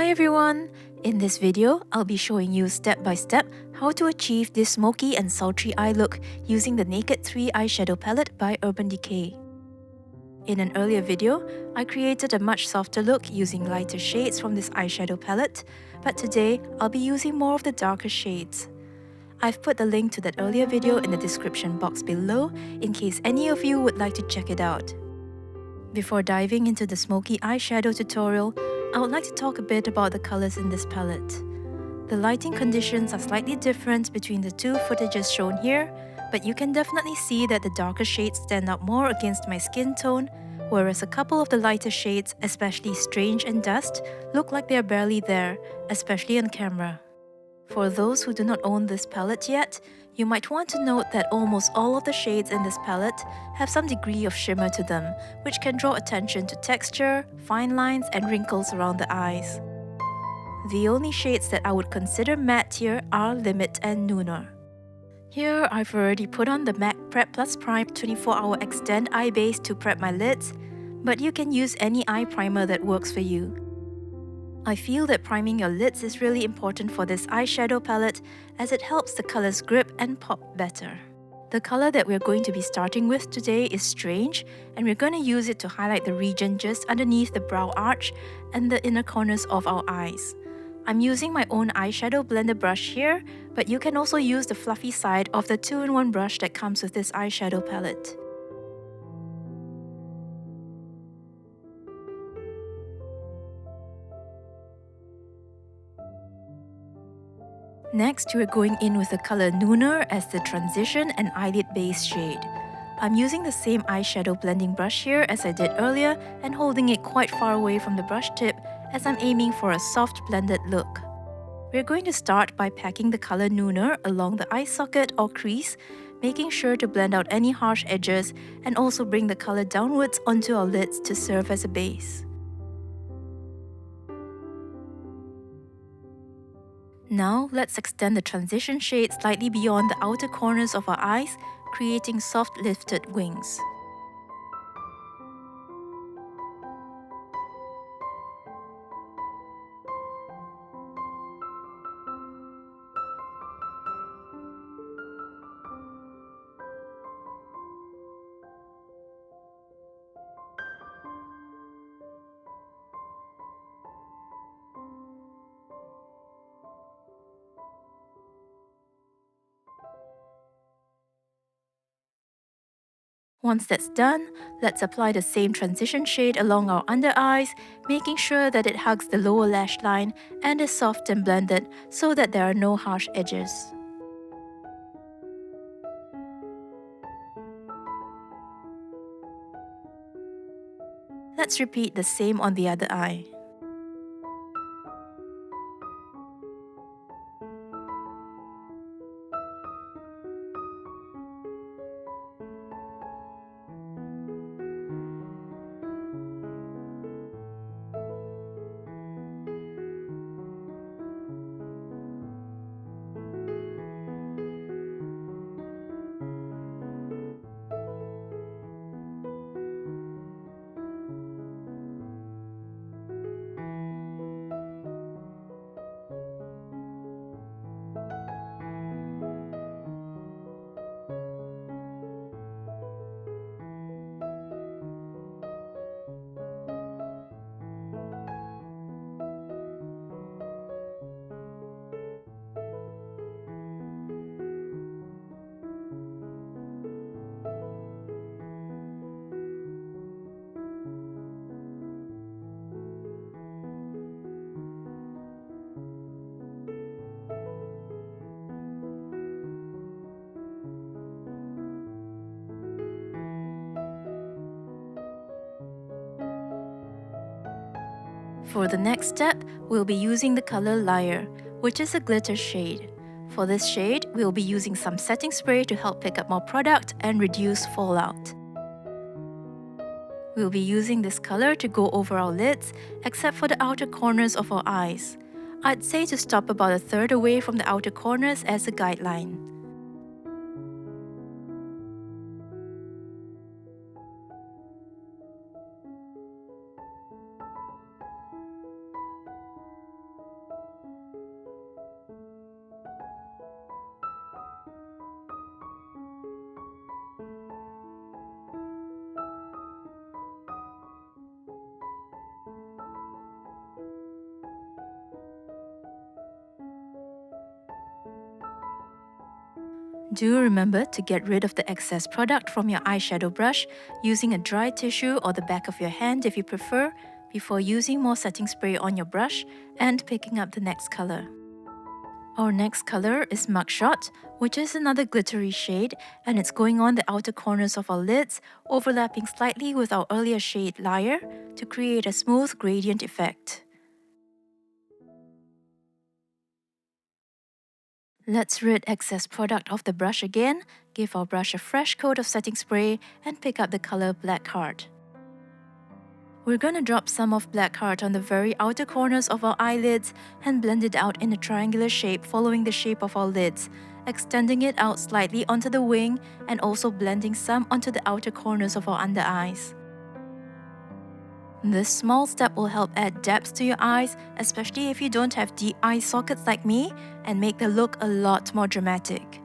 Hi everyone! In this video, I'll be showing you step by step how to achieve this smoky and sultry eye look using the Naked3 eyeshadow palette by Urban Decay. In an earlier video, I created a much softer look using lighter shades from this eyeshadow palette, but today I'll be using more of the darker shades. I've put the link to that earlier video in the description box below in case any of you would like to check it out. Before diving into the smoky eyeshadow tutorial, I would like to talk a bit about the colors in this palette. The lighting conditions are slightly different between the two footages shown here, but you can definitely see that the darker shades stand out more against my skin tone, whereas a couple of the lighter shades, especially Strange and Dust, look like they are barely there, especially on camera. For those who do not own this palette yet, you might want to note that almost all of the shades in this palette have some degree of shimmer to them, which can draw attention to texture, fine lines, and wrinkles around the eyes. The only shades that I would consider matte here are Limit and Nooner. Here, I've already put on the MAC Prep Plus Prime 24-hour Extend Eye Base to prep my lids, but you can use any eye primer that works for you. I feel that priming your lids is really important for this eyeshadow palette as it helps the colors grip and pop better. The color that we're going to be starting with today is Strange, and we're going to use it to highlight the region just underneath the brow arch and the inner corners of our eyes. I'm using my own eyeshadow blender brush here, but you can also use the fluffy side of the 2-in-1 brush that comes with this eyeshadow palette. Next, we're going in with the color Nooner as the transition and eyelid base shade. I'm using the same eyeshadow blending brush here as I did earlier and holding it quite far away from the brush tip as I'm aiming for a soft blended look. We're going to start by packing the color Nooner along the eye socket or crease, making sure to blend out any harsh edges and also bring the color downwards onto our lids to serve as a base. Now, let's extend the transition shade slightly beyond the outer corners of our eyes, creating soft lifted wings. Once that's done, let's apply the same transition shade along our under eyes, making sure that it hugs the lower lash line and is soft and blended so that there are no harsh edges. Let's repeat the same on the other eye. For the next step, we'll be using the color Liar, which is a glitter shade. For this shade, we'll be using some setting spray to help pick up more product and reduce fallout. We'll be using this color to go over our lids, except for the outer corners of our eyes. I'd say to stop about a third away from the outer corners as a guideline. Do remember to get rid of the excess product from your eyeshadow brush using a dry tissue or the back of your hand if you prefer, before using more setting spray on your brush and picking up the next color. Our next color is Mugshot, which is another glittery shade, and it's going on the outer corners of our lids, overlapping slightly with our earlier shade Liar to create a smooth gradient effect. Let's rid excess product off the brush again, give our brush a fresh coat of setting spray, and pick up the color Blackheart. We're gonna drop some of Blackheart on the very outer corners of our eyelids and blend it out in a triangular shape following the shape of our lids, extending it out slightly onto the wing and also blending some onto the outer corners of our under eyes. This small step will help add depth to your eyes, especially if you don't have deep eye sockets like me, and make the look a lot more dramatic.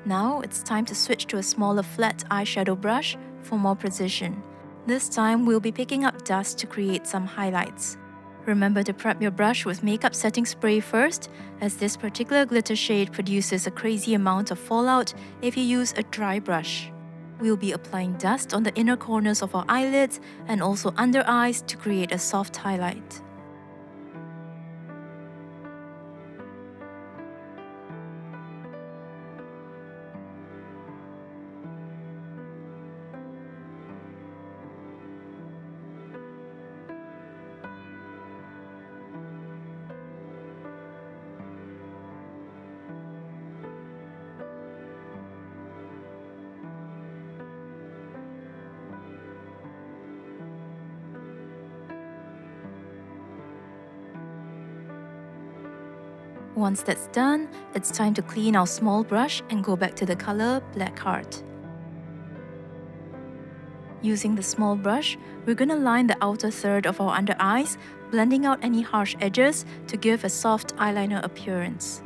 Now it's time to switch to a smaller flat eyeshadow brush for more precision. This time we'll be picking up dust to create some highlights. Remember to prep your brush with makeup setting spray first, as this particular glitter shade produces a crazy amount of fallout if you use a dry brush. We'll be applying dust on the inner corners of our eyelids and also under eyes to create a soft highlight. Once that's done, it's time to clean our small brush and go back to the color Blackheart. Using the small brush, we're going to line the outer third of our under eyes, blending out any harsh edges to give a soft eyeliner appearance.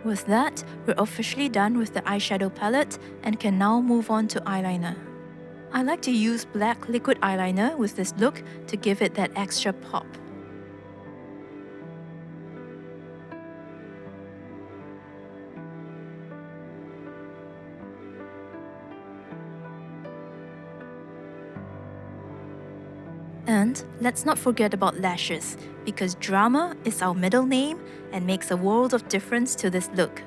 With that, we're officially done with the eyeshadow palette and can now move on to eyeliner. I like to use black liquid eyeliner with this look to give it that extra pop. And let's not forget about lashes, because drama is our middle name and makes a world of difference to this look.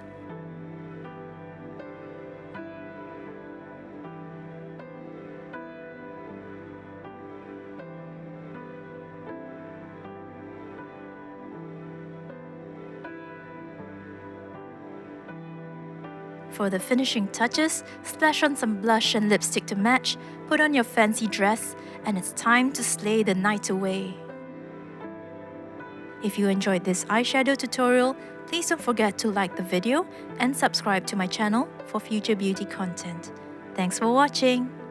For the finishing touches, splash on some blush and lipstick to match, put on your fancy dress, and it's time to slay the night away. If you enjoyed this eyeshadow tutorial, please don't forget to like the video and subscribe to my channel for future beauty content. Thanks for watching!